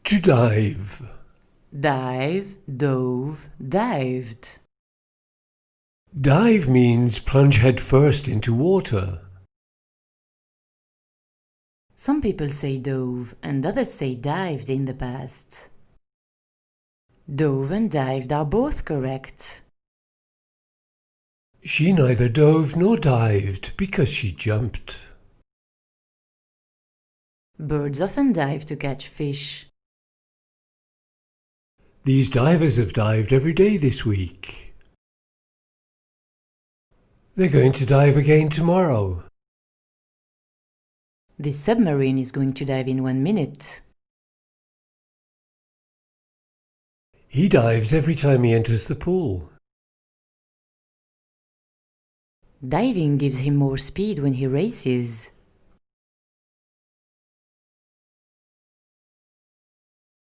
To dive. Dive, dove, dived. Dive means plunge head first into water. Some people say dove and others say dived in the past. Dove and dived are both correct. She neither dove nor dived because she jumped. Birds often dive to catch fish. These divers have dived every day this week. They're going to dive again tomorrow. This submarine is going to dive in 1 minute. He dives every time he enters the pool. Diving gives him more speed when he races.